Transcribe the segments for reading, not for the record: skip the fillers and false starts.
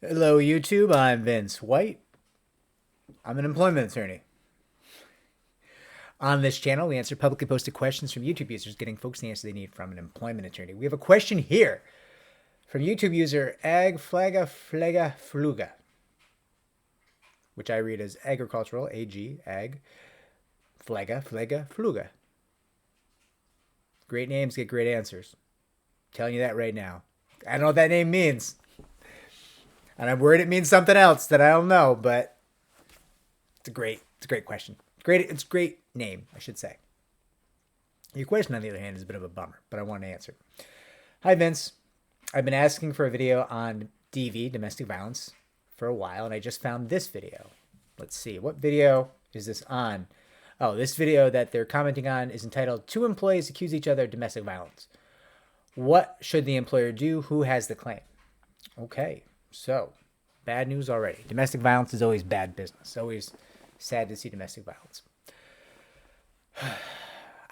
Hello, YouTube. I'm Vince White. I'm an employment attorney. On this channel, we answer publicly posted questions from YouTube users, getting folks the answer they need from an employment attorney. We have a question here from YouTube user Ag Flaga Flaga Fluga, which I read as agricultural, AG, Ag Flaga Flaga Fluga. Great names get great answers. I'm telling you that right now. I don't know what that name means. And I'm worried it means something else that I don't know, but it's a great question. It's a great name, I should say. Your question, on the other hand, is a bit of a bummer, but I want to answer. Hi, Vince. I've been asking for a video on DV, domestic violence, for a while, and I just found this video. Let's see. What video is this on? Oh, this video that they're commenting on is entitled, Two Employees Accuse Each Other of Domestic Violence. What should the employer do? Who has the claim? Okay, so bad news already. Domestic violence is always bad business. Always sad to see domestic violence.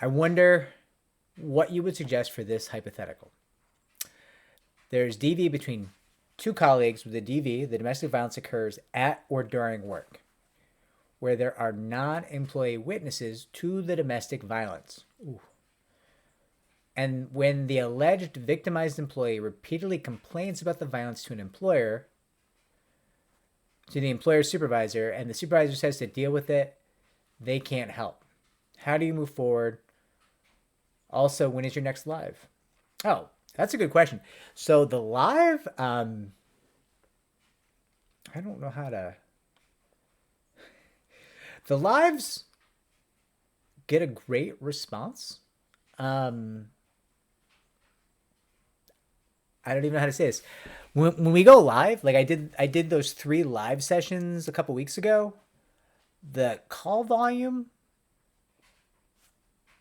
I wonder what you would suggest for this hypothetical. There's DV between two colleagues with the DV. The domestic violence occurs at or during work, where there are non-employee witnesses to the domestic violence. Ooh. And when the alleged victimized employee repeatedly complains about the violence to an employer, to the employer's supervisor, and the supervisor says to deal with it, they can't help. How do you move forward? Also, when is your next live? Oh, that's a good question. So the live, I don't know how to. The lives get a great response. I don't even know how to say this. When we go live, like I did those 3 live sessions a couple weeks ago. The call volume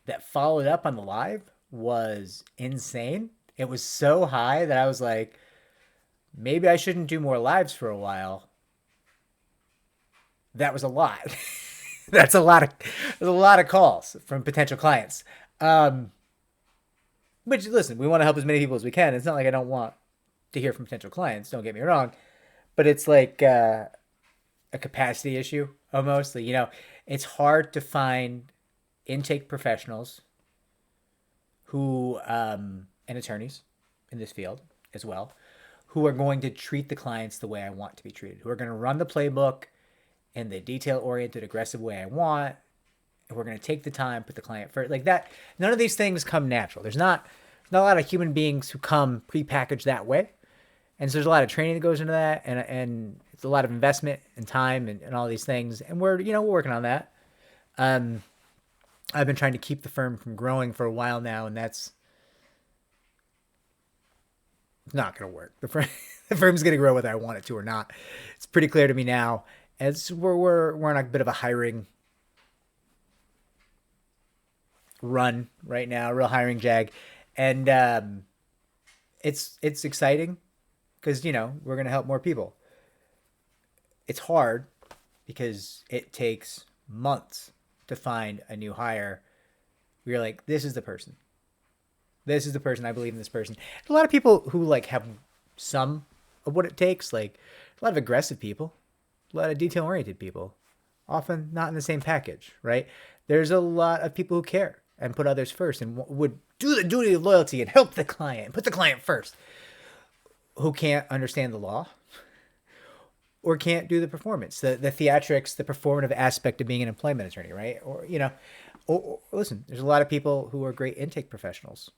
that followed up on the live was insane. It was so high that I was like, maybe I shouldn't do more lives for a while. That was a lot. That's a lot of calls from potential clients. Which, listen, we want to help as many people as we can. It's not like I don't want to hear from potential clients. Don't get me wrong, but it's like a capacity issue almost. Like, it's hard to find intake professionals who and attorneys in this field as well, who are going to treat the clients the way I want to be treated, who are going to run the playbook in the detail-oriented, aggressive way I want. And we're going to take the time, put the client first. Like that, none of these things come natural. There's not a lot of human beings who come prepackaged that way. And so there's a lot of training that goes into that, and it's a lot of investment and time and all these things. And we're working on that. I've been trying to keep the firm from growing for a while now, and that's not going to work. The firm's going to grow whether I want it to or not. It's pretty clear to me now. As we're on a bit of a hiring run right now, real hiring jag, and it's exciting because we're going to help more people. It's hard because it takes months to find a new hire. We're like, this is the person. This is the person. I believe in this person. A lot of people who like have some of what it takes, like a lot of aggressive people, a lot of detail-oriented people, often not in the same package, right? There's a lot of people who care and put others first and would do the duty of loyalty and help the client, put the client first, who can't understand the law or can't do the performance, the theatrics, the performative aspect of being an employment attorney, right? Or listen, there's a lot of people who are great intake professionals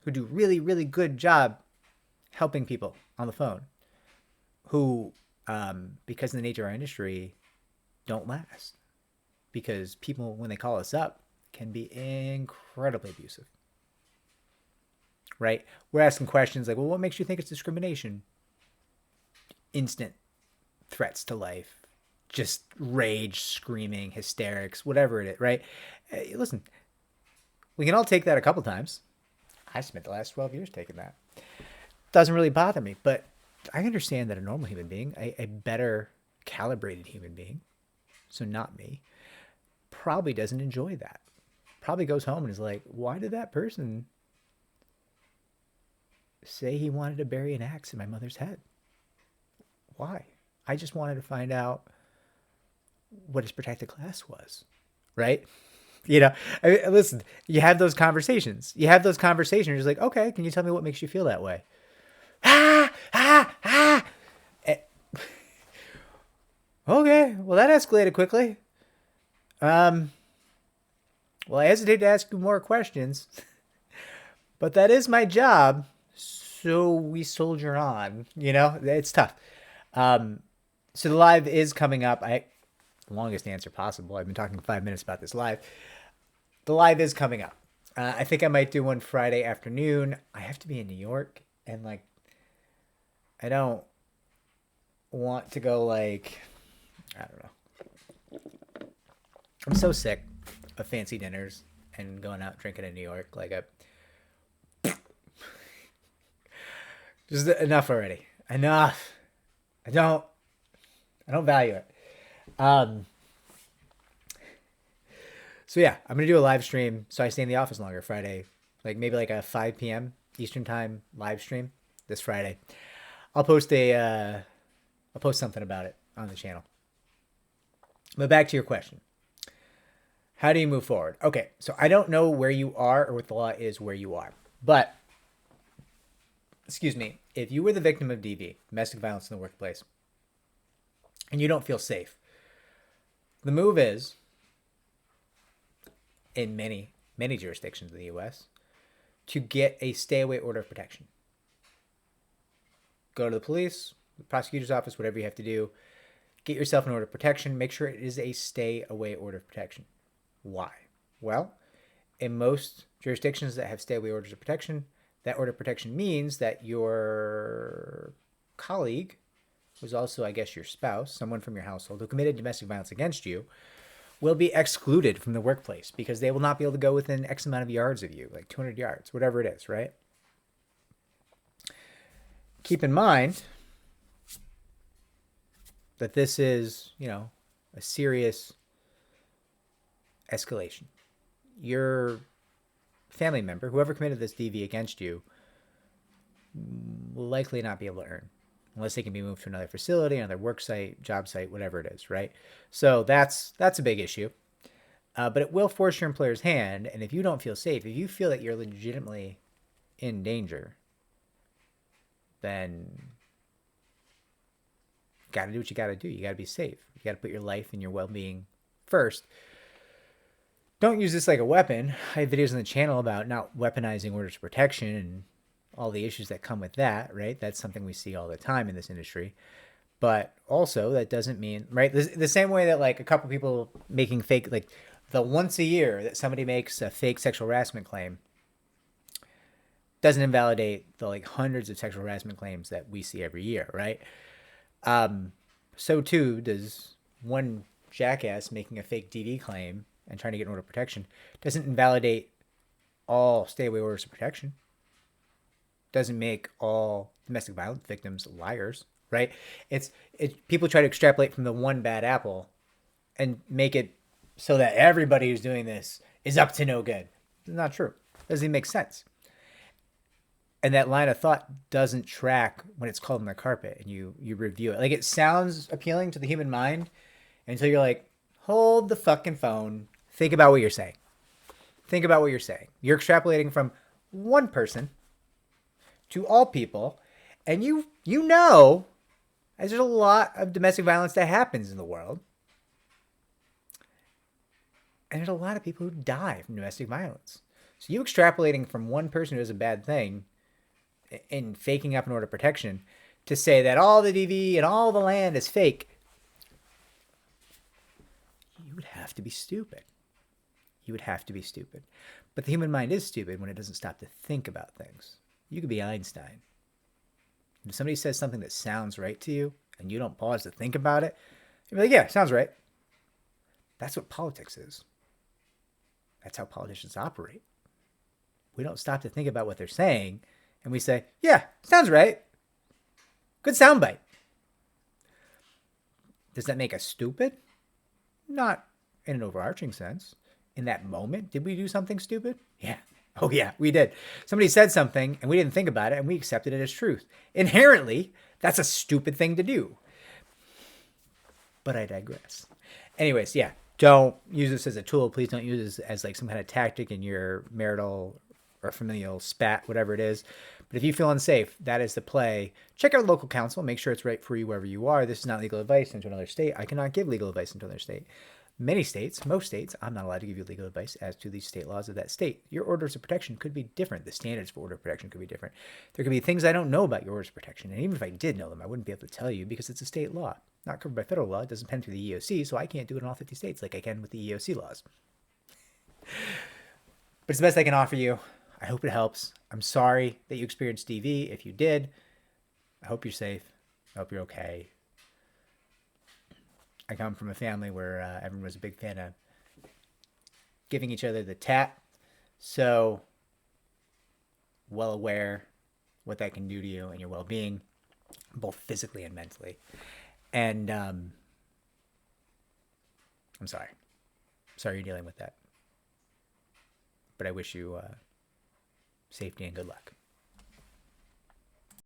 who do really, really good job helping people on the phone who, because of the nature of our industry, don't last. Because people, when they call us up, can be incredibly abusive, right? We're asking questions like, well, what makes you think it's discrimination? Instant threats to life, just rage, screaming, hysterics, whatever it is, right? Listen, we can all take that a couple times. I spent the last 12 years taking that. Doesn't really bother me, but I understand that a normal human being, a better calibrated human being, so not me, probably doesn't enjoy that. Probably goes home and is like, why did that person say he wanted to bury an axe in my mother's head? Why? I just wanted to find out what his protected class was, right? Listen, you have those conversations. You're just like, okay, can you tell me what makes you feel that way? Ah, ah, ah. Okay, well, that escalated quickly. Well, I hesitate to ask you more questions, but that is my job. So we soldier on. It's tough. So the live is coming up. Longest answer possible. I've been talking 5 minutes about this live. The live is coming up. I think I might do one Friday afternoon. I have to be in New York, and I don't want to go I don't know. I'm so sick of fancy dinners and going out drinking in New York. Just enough already. Enough. I don't value it. So yeah, I'm gonna do a live stream. So I stay in the office longer Friday, maybe a 5 p.m. Eastern time live stream this Friday. I'll post something about it on the channel. But back to your question. How do you move forward? Okay, so I don't know where you are or what the law is where you are. But, excuse me, if you were the victim of DV, domestic violence in the workplace, and you don't feel safe, the move is, in many, many jurisdictions in the U.S., to get a stay-away order of protection. Go to the police, the prosecutor's office, whatever you have to do. Get yourself an order of protection. Make sure it is a stay-away order of protection. Why? Well, in most jurisdictions that have stay-away orders of protection, that order of protection means that your colleague, who's also, I guess, your spouse, someone from your household who committed domestic violence against you, will be excluded from the workplace because they will not be able to go within X amount of yards of you, 200 yards, whatever it is, right? Keep in mind that this is, a serious escalation. Your family member, whoever committed this DV against you, will likely not be able to earn unless they can be moved to another facility, another work site, job site, whatever it is, right? So that's a big issue. But it will force your employer's hand, and if you don't feel safe, if you feel that you're legitimately in danger, then you got to do what you got to do. You got to be safe. You got to put your life and your well-being first. Don't use this like a weapon. I have videos on the channel about not weaponizing orders of protection and all the issues that come with that, right? That's something we see all the time in this industry. But also, that doesn't mean, right? The same way that a couple people making fake, the once a year that somebody makes a fake sexual harassment claim doesn't invalidate the hundreds of sexual harassment claims that we see every year, right? So too does one jackass making a fake DV claim and trying to get an order of protection doesn't invalidate all stay-away orders of protection. Doesn't make all domestic violence victims liars, right? It's people try to extrapolate from the one bad apple and make it so that everybody who's doing this is up to no good. It's not true. Doesn't even make sense. And that line of thought doesn't track when it's called on the carpet and you review it. It sounds appealing to the human mind until you're like, hold the fucking phone. Think about what you're saying. Think about what you're saying. You're extrapolating from one person to all people, and you know, as there's a lot of domestic violence that happens in the world, and there's a lot of people who die from domestic violence. So you extrapolating from one person who does a bad thing and faking up an order of protection to say that all the DV and all the land is fake, you would have to be stupid. You would have to be stupid. But the human mind is stupid when it doesn't stop to think about things. You could be Einstein. If somebody says something that sounds right to you and you don't pause to think about it, you're like, yeah, sounds right. That's what politics is. That's how politicians operate. We don't stop to think about what they're saying, and we say, yeah, sounds right. Good soundbite. Does that make us stupid? Not in an overarching sense. In that moment, did we do something stupid? Yeah. Oh, yeah, we did. Somebody said something, and we didn't think about it, and we accepted it as truth. Inherently, that's a stupid thing to do. But I digress. Anyways, yeah, don't use this as a tool. Please don't use this as like some kind of tactic in your marital or familial spat, whatever it is. But if you feel unsafe, that is the play. Check out local counsel. Make sure it's right for you wherever you are. This is not legal advice into another state. I cannot give legal advice into another state. Many states, most states, I'm not allowed to give you legal advice as to the state laws of that state. Your orders of protection could be different. The standards for order of protection could be different. There could be things I don't know about your orders of protection. And even if I did know them, I wouldn't be able to tell you because it's a state law. Not covered by federal law. It doesn't pen through the EEOC, so I can't do it in all 50 states like I can with the EEOC laws. But it's the best I can offer you. I hope it helps. I'm sorry that you experienced DV. If you did, I hope you're safe. I hope you're okay. I come from a family where everyone was a big fan of giving each other the tap. So, well aware what that can do to you and your well-being, both physically and mentally. And I'm sorry. Sorry you're dealing with that. But I wish you safety and good luck.